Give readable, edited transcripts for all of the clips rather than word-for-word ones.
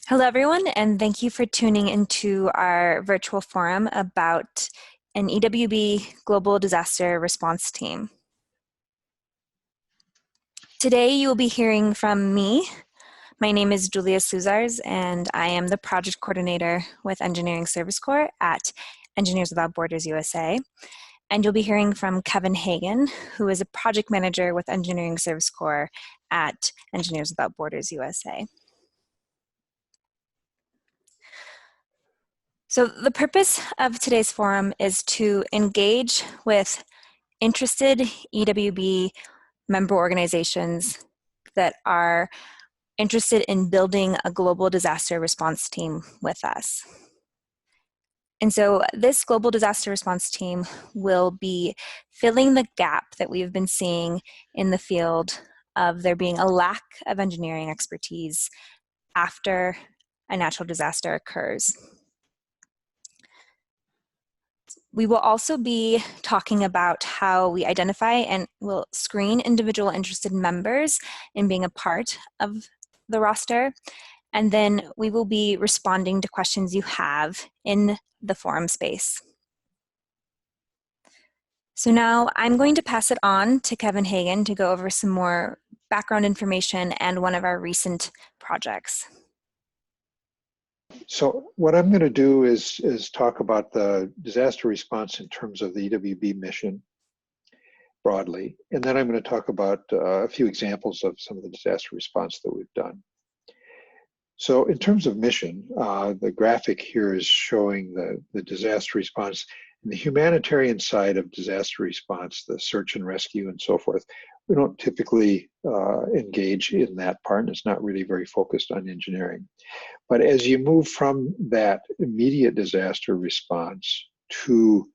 Hello, everyone, and thank you for tuning into our virtual forum about an EWB Global Disaster Response Team. Today, you will be hearing from me. My name is Julia Suzars, and I am the project coordinator with Engineering Service Corps at Engineers Without Borders USA. And you'll be hearing from Kevin Hagan, who is a project manager with Engineering Service Corps at Engineers Without Borders USA. So the purpose of today's forum is to engage with interested EWB member organizations that are interested in building a global disaster response team with us. And so this global disaster response team will be filling the gap that we've been seeing in the field of there being a lack of engineering expertise after a natural disaster occurs. We will also be talking about how we identify and will screen individual interested members in being a part of the roster. And then we will be responding to questions you have in the forum space. So now I'm going to pass it on to Kevin Hagan to go over some more background information and one of our recent projects. So what I'm going to do is talk about the disaster response in terms of the EWB mission broadly, and then I'm going to talk about a few examples of some of the disaster response that we've done. So in terms of mission, the graphic here is showing the disaster response and the humanitarian side of disaster response, the search and rescue and so forth. We don't typically engage in that part, and it's not really very focused on engineering. But as you move from that immediate disaster response to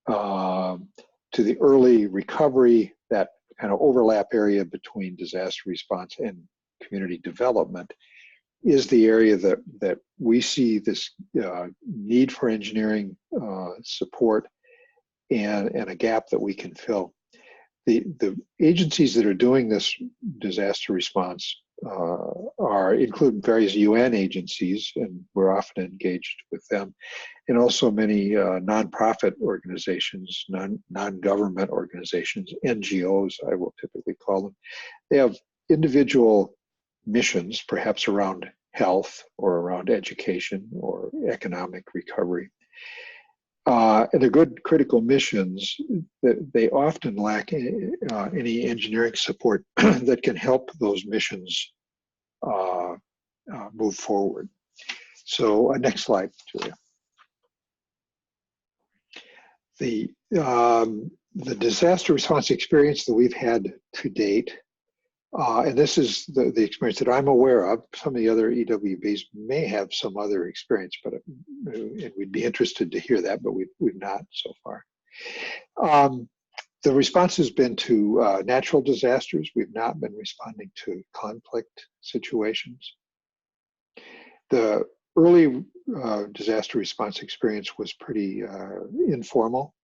the early recovery, that kind of overlap area between disaster response and community development is the area that we see this need for engineering support and a gap that we can fill. The agencies that are doing this disaster response include various UN agencies, and we're often engaged with them, and also many nonprofit organizations, non-government organizations, NGOs, I will typically call them. They have individual missions, perhaps around health or around education or economic recovery. And they're good critical missions. That they often lack any engineering support that can help those missions move forward. So next slide, Julia. The disaster response experience that we've had to date, and this is the experience that I'm aware of. Some of the other EWBs may have some other experience, but and we'd be interested to hear that, but we've not so far. The response has been to natural disasters. We've not been responding to conflict situations. The early disaster response experience was pretty informal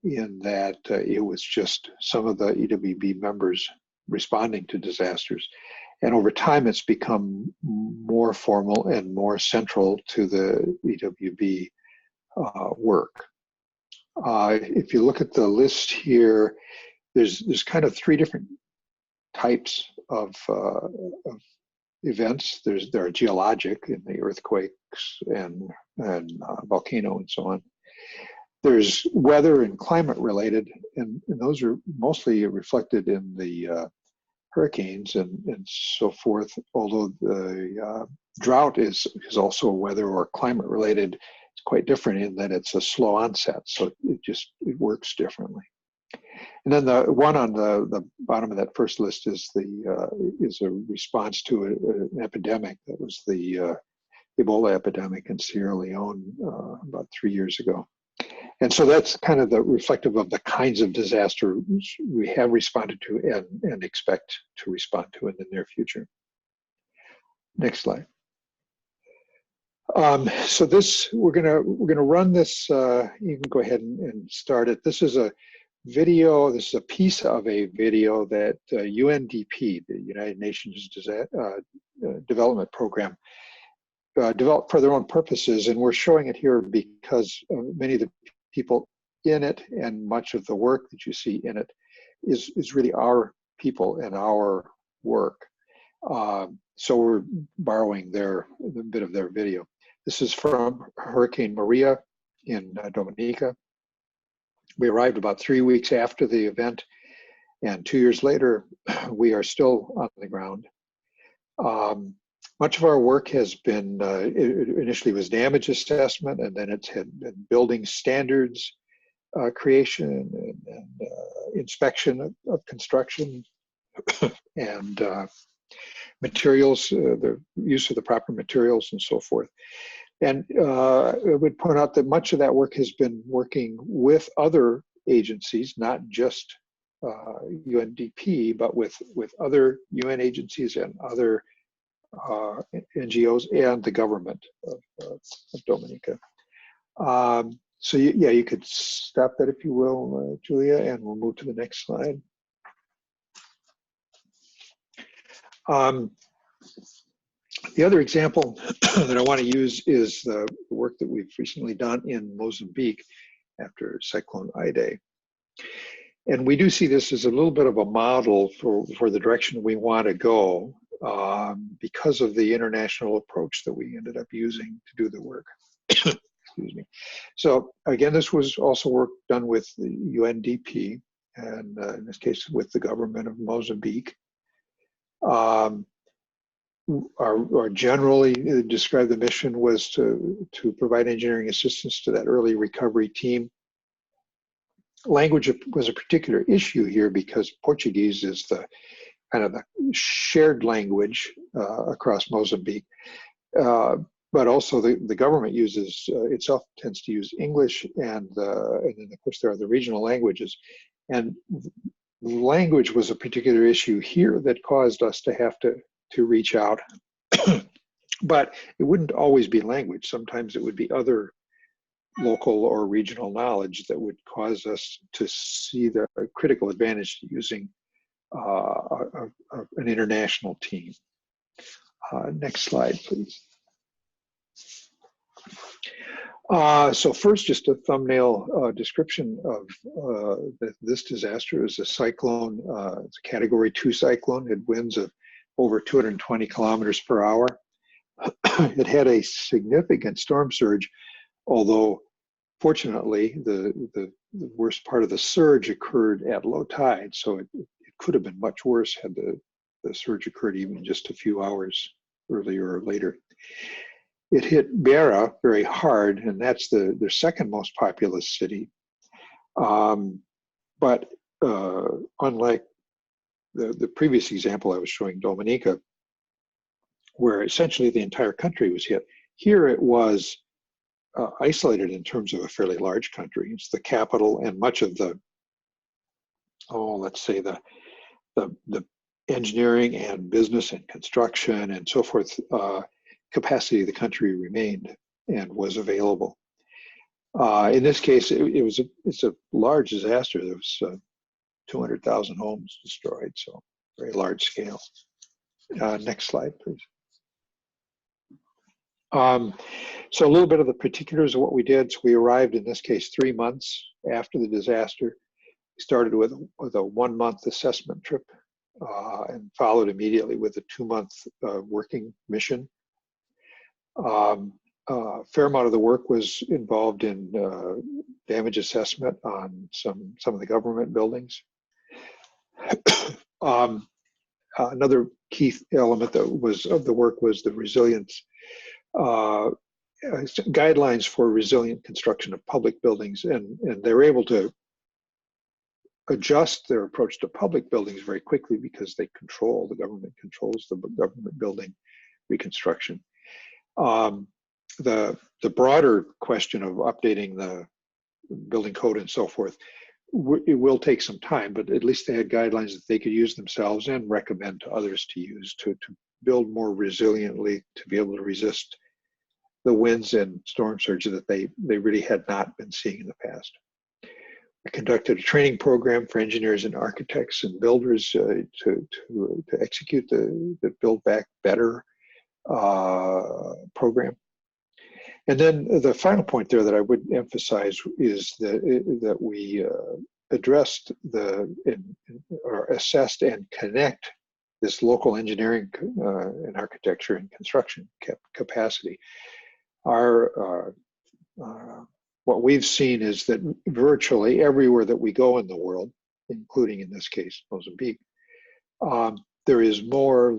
in that it was just some of the EWB members responding to disasters. And over time, it's become more formal and more central to the EWB work. If you look at the list here, there's kind of three different types of events. There are geologic in the earthquakes and volcano and so on. There's weather and climate related, and those are mostly reflected in the hurricanes and so forth, although the drought is also weather or climate related. It's quite different in that it's a slow onset, so it works differently. And then the one on the bottom of that first list is a response to an epidemic. That was the Ebola epidemic in Sierra Leone about 3 years ago. And so that's kind of the reflective of the kinds of disasters we have responded to and expect to respond to in the near future. Next slide. So this, we're gonna run this. You can go ahead and start it. This is a video. This is a piece of a video that UNDP, the United Nations Development Program, developed for their own purposes, and we're showing it here because many of the people in it and much of the work that you see in it is really our people and our work. So we're borrowing a bit of their video. This is from Hurricane Maria in Dominica. We arrived about 3 weeks after the event, and 2 years later, we are still on the ground. Much of our work has been, it initially was damage assessment, and then it's had been building standards creation and inspection of construction and materials, the use of the proper materials and so forth. And I would point out that much of that work has been working with other agencies, not just UNDP, but with other UN agencies and other NGOs and the government of Dominica. So yeah, you could stop that if you will, Julia, and we'll move to the next slide. The other example that I want to use is the work that we've recently done in Mozambique after Cyclone Idai. And we do see this as a little bit of a model for the direction we want to go because of the international approach that we ended up using to do the work. Excuse me. So again, this was also work done with the UNDP, and in this case with the government of Mozambique. Our generally described the mission was to provide engineering assistance to that early recovery team. Language was a particular issue here because Portuguese is the kind of the shared language across Mozambique. But also the government uses, itself tends to use English, and then of course there are the regional languages. And language was a particular issue here that caused us to have to reach out. But it wouldn't always be language. Sometimes it would be other local or regional knowledge that would cause us to see the critical advantage to using an international team. Next slide, please. So first, just a thumbnail description of this disaster. It was a cyclone, it's a Category 2 cyclone. It had winds of over 220 kilometers per hour. It had a significant storm surge, although fortunately the worst part of the surge occurred at low tide, so it could have been much worse had the surge occurred even just a few hours earlier or later. It hit Beira very hard, and that's their second most populous city. But unlike the previous example I was showing, Dominica, where essentially the entire country was hit, here it was isolated in terms of a fairly large country. It's the capital, and much of the, let's say the engineering and business and construction and so forth capacity of the country remained and was available. In this case, it's a large disaster. There was 200,000 homes destroyed, so very large scale. Next slide, please. So a little bit of the particulars of what we did. So we arrived, in this case, 3 months after the disaster. We started with a 1-month assessment trip and followed immediately with a 2-month working mission. A fair amount of the work was involved in damage assessment on some of the government buildings. Another key element of the work was the resilience guidelines for resilient construction of public buildings, and they were able to adjust their approach to public buildings very quickly because the government controls the government building reconstruction. The broader question of updating the building code and so forth, it will take some time, but at least they had guidelines that they could use themselves and recommend to others to use to build more resiliently, to be able to resist the winds and storm surges that they really had not been seeing in the past. I conducted a training program for engineers and architects and builders to execute the Build Back Better program. And then the final point there that I would emphasize is that we addressed or assessed and connect this local engineering and architecture and construction capacity. What we've seen is that virtually everywhere that we go in the world, including in this case Mozambique, there is more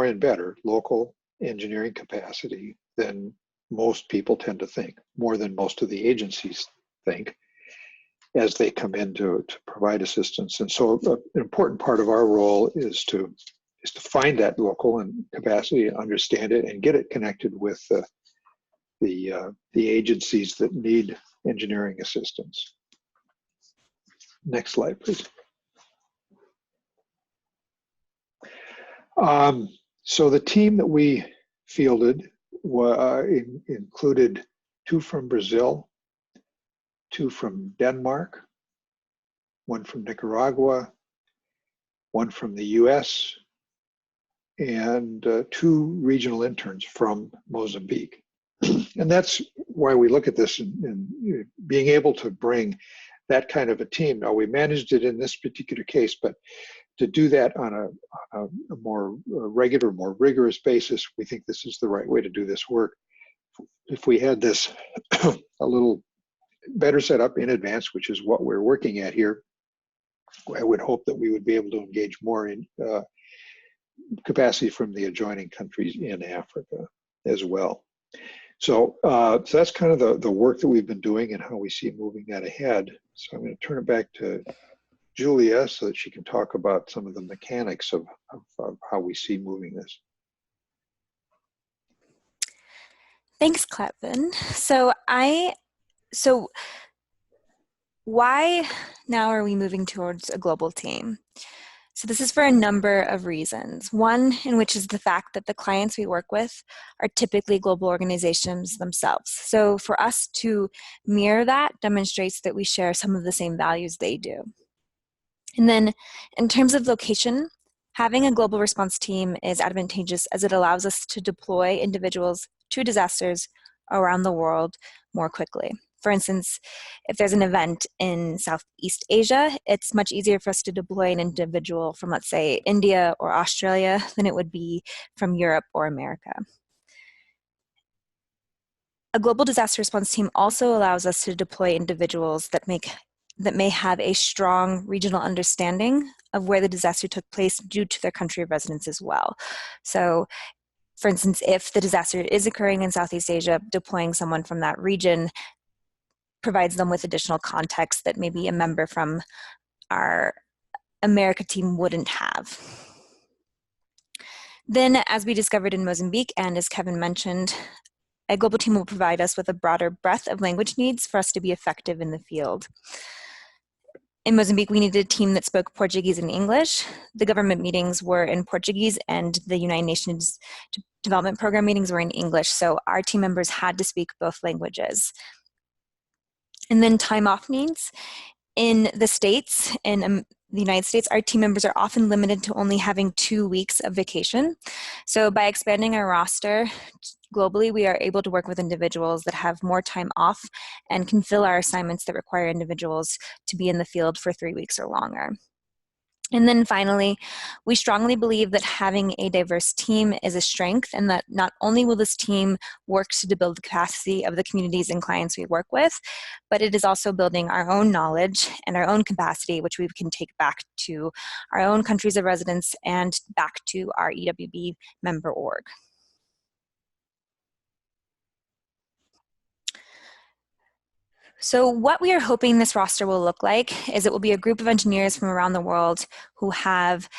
and better local engineering capacity than most people tend to think, more than most of the agencies think as they come in to provide assistance. And so an important part of our role is to find that local and capacity, understand it, and get it connected with the agencies that need engineering assistance. Next slide, please. So the team that we fielded included 2 from Brazil, 2 from Denmark, 1 from Nicaragua, 1 from the US, and 2 regional interns from Mozambique. And that's why we look at this and being able to bring that kind of a team. Now, we managed it in this particular case, but to do that on a more regular, more rigorous basis, we think this is the right way to do this work. If we had this a little better set up in advance, which is what we're working at here, I would hope that we would be able to engage more in capacity from the adjoining countries in Africa as well. So that's kind of the work that we've been doing and how we see moving that ahead. So I'm going to turn it back to Julia so that she can talk about some of the mechanics of how we see moving this. Thanks, Clevin. So why now are we moving towards a global team? So this is for a number of reasons. One in which is the fact that the clients we work with are typically global organizations themselves. So for us to mirror that demonstrates that we share some of the same values they do. And then in terms of location, having a global response team is advantageous as it allows us to deploy individuals to disasters around the world more quickly. For instance, if there's an event in Southeast Asia, it's much easier for us to deploy an individual from, let's say, India or Australia than it would be from Europe or America. A global disaster response team also allows us to deploy individuals that may have a strong regional understanding of where the disaster took place due to their country of residence as well. So, for instance, if the disaster is occurring in Southeast Asia, deploying someone from that region provides them with additional context that maybe a member from our America team wouldn't have. Then, as we discovered in Mozambique, and as Kevin mentioned, a global team will provide us with a broader breadth of language needs for us to be effective in the field. In Mozambique, we needed a team that spoke Portuguese and English. The government meetings were in Portuguese and the United Nations Development Program meetings were in English, so our team members had to speak both languages. And then time off needs. In the States, in the United States, our team members are often limited to only having 2 weeks of vacation. So by expanding our roster globally, we are able to work with individuals that have more time off and can fill our assignments that require individuals to be in the field for 3 weeks or longer. And then finally, we strongly believe that having a diverse team is a strength, and that not only will this team work to build the capacity of the communities and clients we work with, but it is also building our own knowledge and our own capacity, which we can take back to our own countries of residence and back to our EWB member org. So what we are hoping this roster will look like is it will be a group of engineers from around the world who have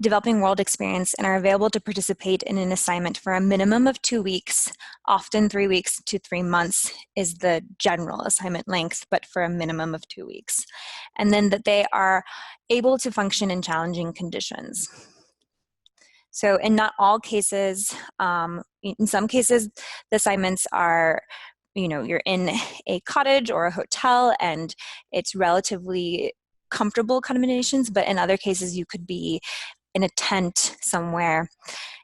developing world experience and are available to participate in an assignment for a minimum of 2 weeks. Often 3 weeks to 3 months is the general assignment length, but for a minimum of 2 weeks. And then that they are able to function in challenging conditions. So in not all cases, in some cases, the assignments are, you're in a cottage or a hotel and it's relatively comfortable accommodations, but in other cases you could be in a tent somewhere.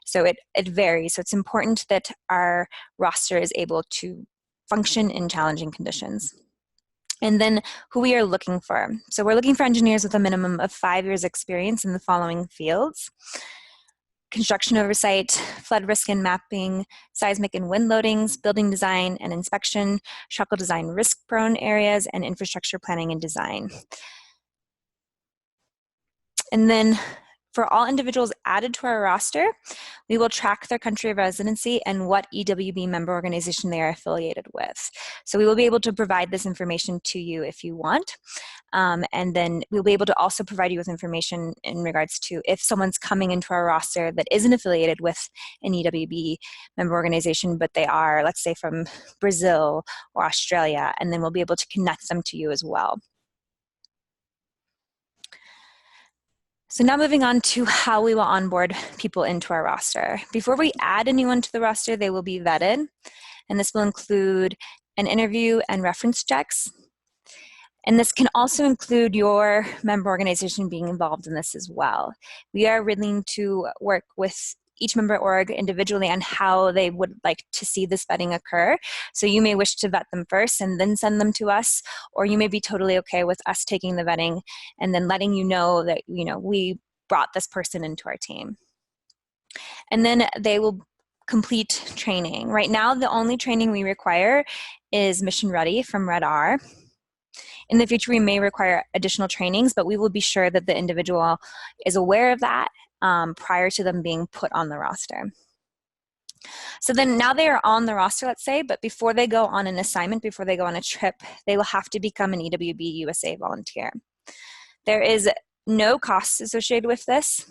So it varies. So it's important that our roster is able to function in challenging conditions. And then who we are looking for. So we're looking for engineers with a minimum of 5 years experience in the following fields: construction oversight, flood risk and mapping, seismic and wind loadings, building design and inspection, structural design risk-prone areas, and infrastructure planning and design. And then for all individuals added to our roster, we will track their country of residency and what EWB member organization they are affiliated with. So we will be able to provide this information to you if you want. And then we'll be able to also provide you with information in regards to if someone's coming into our roster that isn't affiliated with an EWB member organization, but they are, let's say, from Brazil or Australia, and then we'll be able to connect them to you as well. So now moving on to how we will onboard people into our roster. Before we add anyone to the roster, they will be vetted, and this will include an interview and reference checks. And this can also include your member organization being involved in this as well. We are willing to work with each member org individually on how they would like to see this vetting occur. So you may wish to vet them first and then send them to us, or you may be totally okay with us taking the vetting and then letting you know that, you know, we brought this person into our team. And then they will complete training. Right now, the only training we require is Mission Ready from Red R. In the future, we may require additional trainings, but we will be sure that the individual is aware of that prior to them being put on the roster. So then now they are on the roster, let's say, but before they go on an assignment, before they go on a trip, they will have to become an EWB USA volunteer. There is no cost associated with this,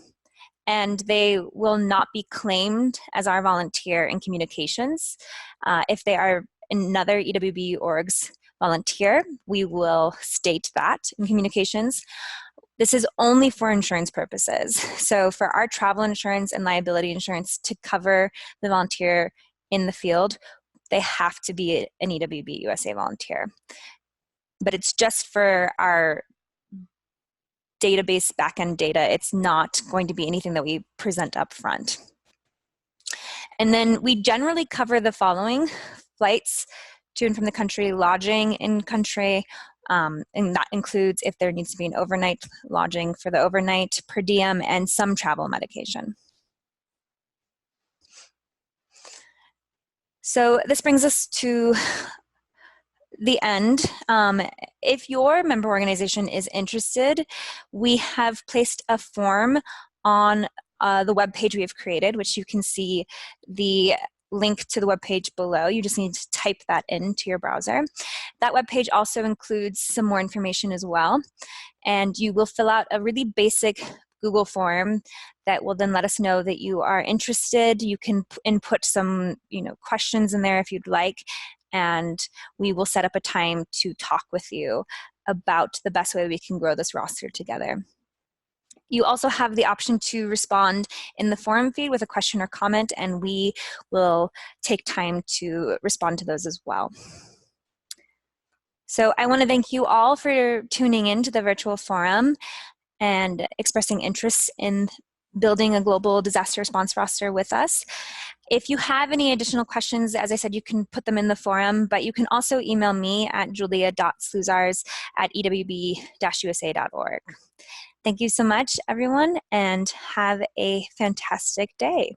and they will not be claimed as our volunteer in communications. If they are another EWB org's volunteer, we will state that in communications. This is only for insurance purposes. So for our travel insurance and liability insurance to cover the volunteer in the field, they have to be an EWB USA volunteer. But it's just for our database backend data. It's not going to be anything that we present up front. And then we generally cover the following: flights to and from the country, lodging in country, and that includes if there needs to be an overnight lodging for the overnight, per diem, and some travel medication. So this brings us to the end. If your member organization is interested, we have placed a form on the web page we have created, which you can see the link to the web page below. You just need to type that into your browser. That web page also includes some more information as well, and you will fill out a really basic Google form that will then let us know that you are interested. You can input some, questions in there if you'd like, and we will set up a time to talk with you about the best way we can grow this roster together. You also have the option to respond in the forum feed with a question or comment, and we will take time to respond to those as well. So I want to thank you all for tuning in to the virtual forum and expressing interest in building a global disaster response roster with us. If you have any additional questions, as I said, you can put them in the forum, but you can also email me at julia.sluzars@ewb-usa.org. Thank you so much, everyone, and have a fantastic day.